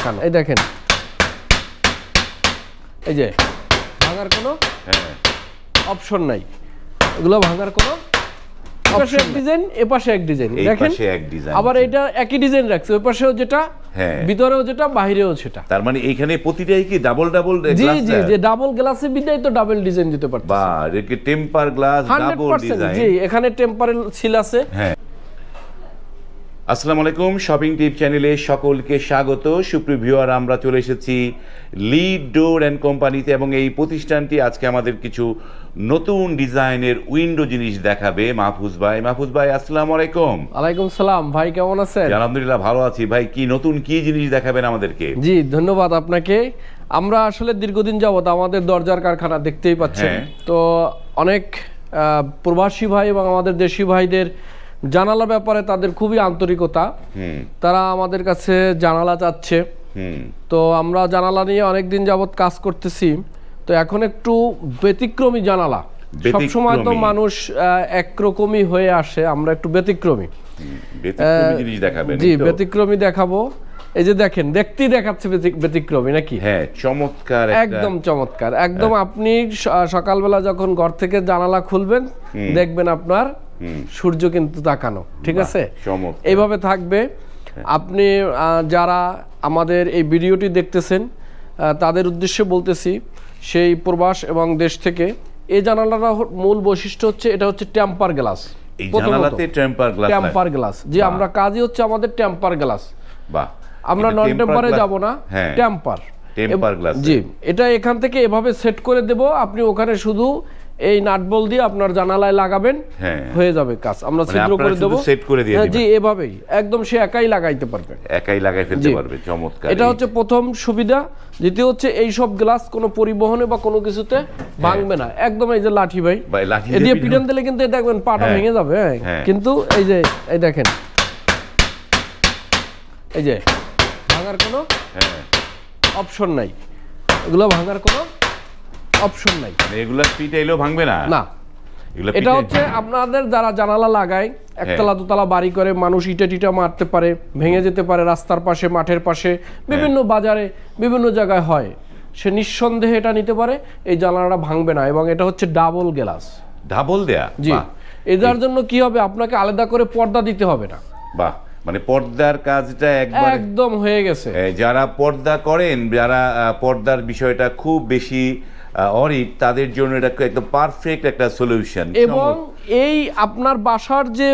তাকানো। এই দেখেন, এই যে ভাঙার কোনো অপশন নাই, এগুলো ভাঙার কোনো এপাশে এক ডিজাইন, এপাশে এক ডিজাইন, দেখেন আবার এটা একই ডিজাইন রাখছে, ওই পাশেও যেটা, ভিতরেও যেটা, বাইরেও সেটা। তার মানে এইখানে প্রতিটাই কি ডাবল ডাবল গ্লাস? জি জি, যে ডাবল গ্লাসে বিদায় তো ডাবল ডিজাইন দিতে পারতেছে। বাহ, একে টেম্পার গ্লাস ডাবল ডিজাইন। জি, এখানে টেম্পারের সিল আছে। হ্যাঁ। আসসালামু আলাইকুম, শপিং টিপ চ্যানেলে সকলকে স্বাগত। সুপ্রিয় ভিউয়ার, আমরা চলে এসেছি লিড ডোর অ্যান্ড কোম্পানিতে এবং এই প্রতিষ্ঠানটি আজকে আমাদের কিছু নতুন ডিজাইনের উইন্ডো জিনিস দেখাবে। মাহফুজ ভাই, মাহফুজ ভাই আসসালামু আলাইকুম। ওয়ালাইকুম সালাম ভাই, কেমন আছেন? আলহামদুলিল্লাহ ভালো আছি ভাই। কি নতুন কি জিনিস দেখাবেন আমাদেরকে? জি ধন্যবাদ আপনাকে। আমরা আসলে দীর্ঘদিন যাবত আমাদের দরজার কারখানা দেখতেই পাচ্ছেন, তো অনেক প্রবাসী ভাই এবং আমাদের দেশি ভাইদের জানালা ব্যাপারে তাদের খুবই আন্তরিকতা, তারা আমাদের কাছে জানালা চাচ্ছে। তো আমরা জানালা নিয়ে অনেকদিন যাবত কাজ করতেছি, তো এখন একটু ব্যতিক্রমী জানালা। সবসময় তো মানুষ একরকমই হয়ে আসে, আমরা একটু ব্যতিক্রমী জিনিস দেখাবেন। জি, ব্যতিক্রমী দেখাবো। এই যে দেখেন, দেখতেই দেখাচ্ছে ব্যতিক্রমী নাকি? হ্যাঁ, চমৎকার, একদম চমৎকার। একদম আপনি সকালবেলা যখন ঘর থেকে জানালা খুলবেন, দেখবেন আপনার সূর্য কিন্তু তাকানো, ঠিক আছে? এইভাবে থাকবে। আপনি যারা আমাদের এই ভিডিওটি দেখতেছেন তাদের উদ্দেশ্যে বলতেছি, সেই প্রবাস এবং দেশ থেকে, এই জানালাটা মূল বৈশিষ্ট্য হচ্ছে এটা হচ্ছে টেম্পার গ্লাস। এই জানালাতে টেম্পার গ্লাস, যে আমরা কাজই হচ্ছে আমাদের টেম্পার গ্লাস। বাহ, আমরা নন টেম্পারে যাব না, টেম্পার গ্লাস। জি, এটা এখান থেকে এভাবে সেট করে দেব, আপনি ওখানে শুধু এই নাট বল দিয়ে আপনার জানালায় লাগাবেন, হয়ে যাবে কাজ। আমরা ছিদ্র করে দেব, সেট করে দিয়ে দিবেন। জি, এভাবেই একদম সে একাই লাগাইতে পারবে, একাই লাগাই ফেলতে পারবে। চমৎকার। এটা হচ্ছে প্রথম সুবিধা। দ্বিতীয় হচ্ছে এই সব গ্লাস কোনো পরিবহনে বা কোনো কিছুতে ভাঙবে না, একদম। এই যে লাঠি ভাই, এ দিয়ে পিটান দিলে কিন্তু দেখবেন পাটা ভেঙে যাবে, কিন্তু এই যে এই দেখেন, এই যে ভাঙার কোনো অপশন নাই, এগুলো ভাঙার কোনো অপশন নাই, এগুলা পিটাইলেও ভাঙবে না। না, এটা হচ্ছে আপনাদের যারা জানালা লাগায়, একতলা দোতলা বাড়ি করে, মানুষ ইটা টিটা মারতে পারে, ভেঙে যেতে পারে, রাস্তার পাশে, মাঠের পাশে, বিভিন্ন বাজারে, বিভিন্ন জায়গায় হয়, সে নিঃসন্দেহে এটা নিতে পারে। এই জানালাটা ভাঙবে না, এবং এটা হচ্ছে ডাবল গ্লাস, ডাবল দেয়া। জি, এটার জন্য কি হবে, আপনাকে আলাদা করে পর্দা দিতে হবে না। বাহ, মানে পর্দার কাজটা একদম হয়ে গেছে। যারা পর্দা করেন, যারা পর্দার বিষয়টা খুব বেশি অরিড, তাদের জন্য এটা একদম পারফেক্ট একটা সলিউশন। এবং এই আপনার বাসার যে,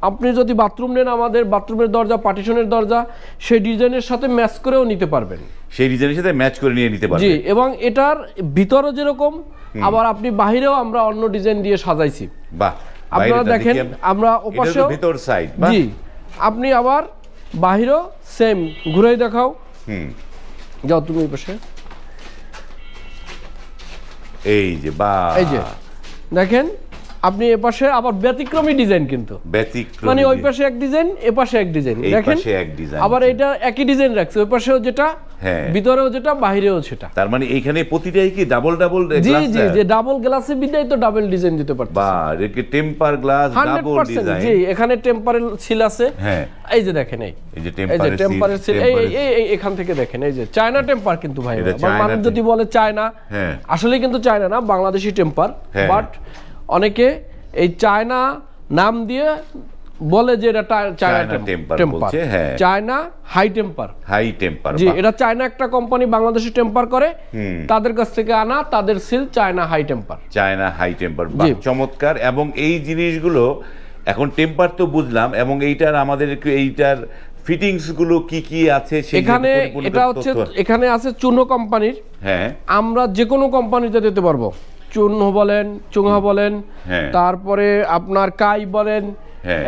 আপনি যদি বাথরুম নেন, আমাদের বাথরুমের দরজা, পার্টিশনের দরজা, সেই ডিজাইনের সাথে ম্যাচ করেও নিতে পারবেন, সেই ডিজাইনের সাথে ম্যাচ করে নিয়ে নিতে পারবেন। জি, এবং এটার ভিতরে যেরকম, আবার আপনি বাহিরেও আমরা অন্য ডিজাইন দিয়ে সাজাইছি। বাহ, আপনারা দেখেন, আমরা ওপাশেও ভিতর সাইড, জি, আপনি আবার বাহিরেও সেম ঘুরেই দেখাও। যাও তুমি ওই পাশে, এই যে বাহ, এই যে দেখেন, আপনি এপাশে আবার ব্যতিক্রমী ডিজাইন, কিন্তু মানে ওই পাশে এক ডিজাইন, এপাশে এক ডিজাইন, দেখেন আবার এটা একই ডিজাইন রাখছে, ওই পাশেও যেটা, ভিতরেও যেটা, বাইরেও সেটা। তার মানে এইখানে প্রতিটাই কি ডাবল ডাবল গ্লাস? জি জি, যে ডাবল গ্লাসে বিদায় তো ডাবল ডিজাইন দিতে পারতেছে। বাহ, একে টেম্পার গ্লাস ডাবল ডিজাইন। জি, এখানে টেম্পারের সিল আছে। এই যে দেখেন, এই যে টেম্পারের সিল, এই এখান থেকে দেখেন, এই যে চায়না টেম্পার, কিন্তু ভাই মানুষ যদি বলে চায়না, আসলে কিন্তু চায়না না, বাংলাদেশি টেম্পার। বাট অনেকে এই চায়না নাম দিয়ে বলে যে এটা China temper, China high temper. জি, এটা চায়না একটা কোম্পানি বাংলাদেশে টেম্পার করে, তাদের কাছ থেকে আনা, তাদের সিল চায়না হাই টেম্পার। চমৎকার। এবং এই জিনিসগুলো এখন টেম্পার তো বুঝলাম, এবং এইটার আমাদের একটু এইটার ফিটিংস গুলো কি কি আছে এখানে। এটা হচ্ছে, এখানে আছে চুনো কোম্পানির। আমরা যে কোনো কোম্পানিতে দিতে পারবো, চূর্ণ বলেন, চুঙা বলেন, তারপরে আপনার কাই বলেন,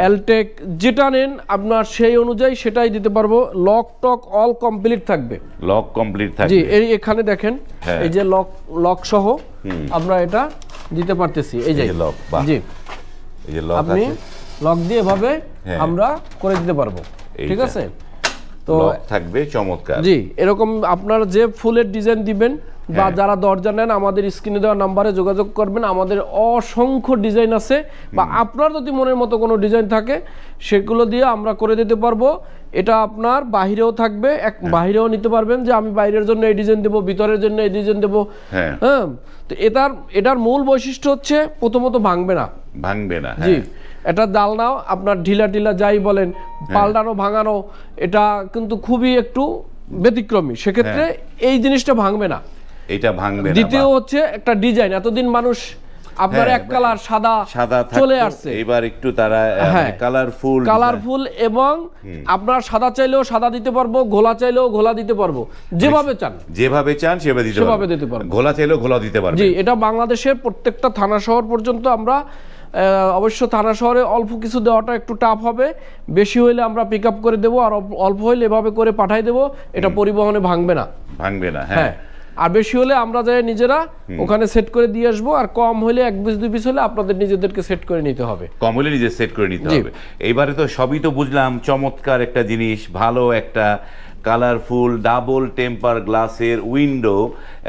এলটেক, যেটা নেন আপনার সেই অনুযায়ী সেটাই দিতে পারবো। লক টক অল কমপ্লিট থাকবে, জি। এই এখানে দেখেন, এই যে লক সহ আমরা এটা দিতে পারতেছি, এই যে লক, জি, আপনি লক দিয়ে এভাবে আমরা করে দিতে পারবো, ঠিক আছে? তো থাকবে চমৎকার। জি, এরকম আপনার যে ফুলের ডিজাইন দিবেন, বা যারা দরজা নেন, আমাদের স্ক্রিনে দেওয়া নাম্বারে যোগাযোগ করবেন। আমাদের অসংখ্য ডিজাইন আছে, বা আপনার যদি মনের মতো কোনো ডিজাইন থাকে সেগুলো দিয়ে আমরা করে দিতে পারবো। এটা আপনার বাহিরেও থাকবে, বাহিরেও নিতে পারবেন যে আমি বাইরের জন্য এই ডিজাইন দেবো, ভিতরের জন্য এই ডিজাইন দেবো। হ্যাঁ, তো এটার মূল বৈশিষ্ট্য হচ্ছে প্রথমত ভাঙবে না। জি, এটা জালনাও আপনার ঢিলা ঢিলা যাই বলেন, পাল্টানো ভাঙানো, এটা কিন্তু খুবই একটু ব্যতিক্রমী, সেক্ষেত্রে এই জিনিসটা ভাঙবে না, এটা ভাঙবে না। দ্বিতীয় হচ্ছে একটা ডিজাইন, এতদিন মানুষ আপনার এক কালার সাদা চলে আসছে, এবার একটু তারা কালারফুল এবং আপনার সাদা চাইলেও সাদা দিতে পারবো, ঘোলা চাইলেও ঘোলা দিতে পারবো, যেভাবে চান সেভাবে দিতে পারবো, ঘোলা চাইলেও ঘোলা দিতে পারবো। জি, এটা বাংলাদেশের প্রত্যেকটা থানা শহর পর্যন্ত আমরা, অবশ্য থানা শহরে অল্প কিছু দেওয়াটা একটু টাফ হবে, বেশি হইলে আমরা পিক আপ করে দেবো, আর অল্প হইলে এভাবে করে পাঠাই দেবো, এটা পরিবহনে ভাঙবে না। হ্যাঁ, আর বেশি হলে আমরা যাই নিজেরা ওখানে সেট করে দিয়ে আসবো, আর কম হলে 1 পিস 2 পিস হলে আপনাদের নিজেদেরকে সেট করে নিতে হবে। কম হলে নিজে সেট করে নিতে হবে। এইবারে তো সবই তো বুঝলাম, চমৎকার একটা জিনিস, ভালো একটা কালারফুল ডাবল টেম্পার গ্লাসের উইন্ডো,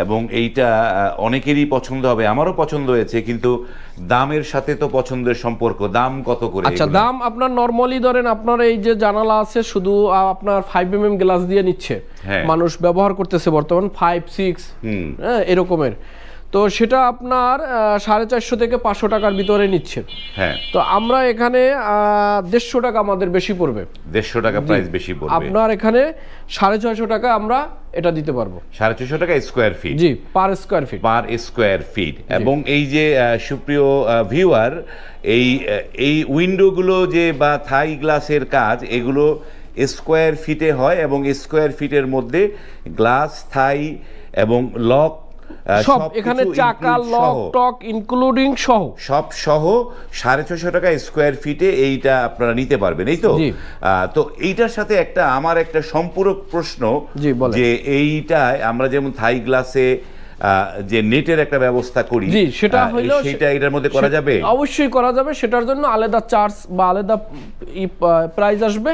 এবং এইটা অনেকেরই পছন্দ হবে, আমারও পছন্দ হয়েছে, কিন্তু দামের সাথে তো পছন্দের সম্পর্ক। দাম কত করে? আচ্ছা, দাম আপনার নরমালি ধরেন আপনার এই যে জানালা আছে শুধু আপনার 5mm গ্লাস দিয়ে নিচ্ছে, মানুষ ব্যবহার করতেছে বর্তমান 5-6 এরকমের, তো সেটা আপনার 450 থেকে 500 টাকার ভিতরে নিচ্ছে। হ্যাঁ, তো আমরা এখানে 150 টাকা আমাদের বেশি পড়বে, 150 টাকা প্রাইস বেশি পড়বে। আপনার এখানে 650 টাকা আমরা এটা দিতে পারবো। 650 টাকা স্কয়ার ফিট? জি, পার স্কয়ার ফিট। এবং এই যে সুপ্রিয় ভিউয়ার, এই উইন্ডোগুলো যে বা থাই গ্লাসের কাজ, এগুলো স্কয়ার ফিটে হয়, এবং স্কয়ার ফিটের মধ্যে গ্লাস, থাই এবং লক সব এখানে, চাকা, লক, টক ইনক্লুডিং সহ, সব সহ 650 টাকা স্কয়ার ফিটে এইটা আপনারা নিতে পারবেন, এই তো? তো এইটার সাথে আমার একটা সম্পূরক প্রশ্ন, যে এইটায় আমরা যেমন থাই গ্লাসে যে নেটের একটা ব্যবস্থা করি, সেটা এটার মধ্যে করা যাবে? অবশ্যই করা যাবে, সেটার জন্য আলাদা চার্জ বা আলাদা প্রাইস আসবে,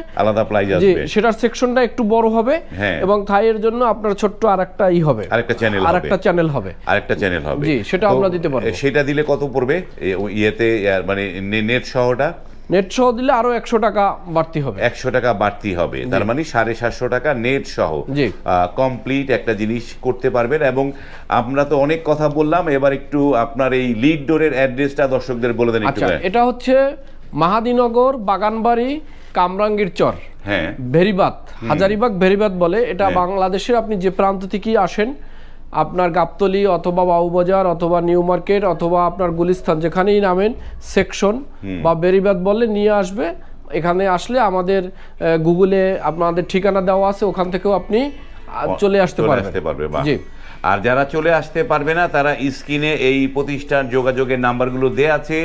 সেটার সেকশনটা একটু বড় হবে, এবং থাইয়ের জন্য আপনার ছোট্ট আরেকটা চ্যানেল হবে। জি, সেটা আমরা দিতে পারবো। সেটা দিলে কত পড়বে ইয়েতে, মানে নেট সহটা? নেট সহ দিলে আরো 100 টাকা বাড়তি হবে। 100 টাকা বাড়তি হবে, তার মানে 750 টাকা নেট সহ কমপ্লিট একটা জিনিস করতে পারবেন। এবং আমরা তো অনেক কথা বললাম, এবার একটু আপনার এই লিড ডোরের অ্যাড্রেসটা দর্শকদের বলে দেন একটু। এটা হচ্ছে মাহাদিনগর, বাগানবাড়ি, কামরাঙ্গীর চর, ভেরিবাদ, হাজারিবাগ ভেরিবাদ বলে। এটা বাংলাদেশের আপনি যে প্রান্ত থেকে আসেন, আপনার গাবতলী অথবা বাবুবাজার অথবা নিউ মার্কেট অথবা আপনার গুলিস্তান, যেখানেই নামেন, সেকশন বা বেরিবাদ বললে নিয়ে আসবে। এখানে আসলে আমাদের গুগলে আপনাদের ঠিকানা দেওয়া আছে, ওখান থেকেও আপনি চলে আসতে পারবেন। জি, আর যারা চলে আসতে পারবে না, তারা স্ক্রিনে এই প্রতিষ্ঠান যোগাযোগের নাম্বারগুলো দেয়া আছে,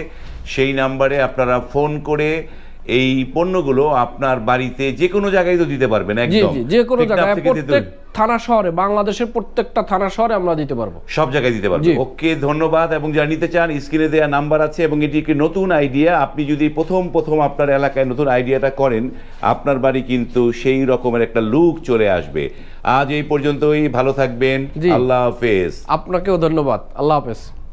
সেই নাম্বারে আপনারা ফোন করে এই পণ্যগুলো আপনার বাড়িতে যে কোনো জায়গায় তো দিতে পারবেন। একদম যে কোনো জায়গায়, প্রত্যেক থানা শহরে, বাংলাদেশের প্রত্যেকটা থানা শহরে আমরা দিতে পারবো, সব জায়গায় দিতে পারবো। ওকে, ধন্যবাদ। এবং যারা নিতে চান, স্ক্রিনে দেওয়া নাম্বার আছে, এবং এটি একটি নতুন আইডিয়া। আপনি যদি প্রথম আপনার এলাকায় নতুন আইডিয়াটা করেন, আপনার বাড়ি কিন্তু সেই রকমের একটা লুক চলে আসবে। আজ এই পর্যন্তই, ভালো থাকবেন, আল্লাহ হাফেজ। আপনাকেও ধন্যবাদ, আল্লাহ হাফেজ।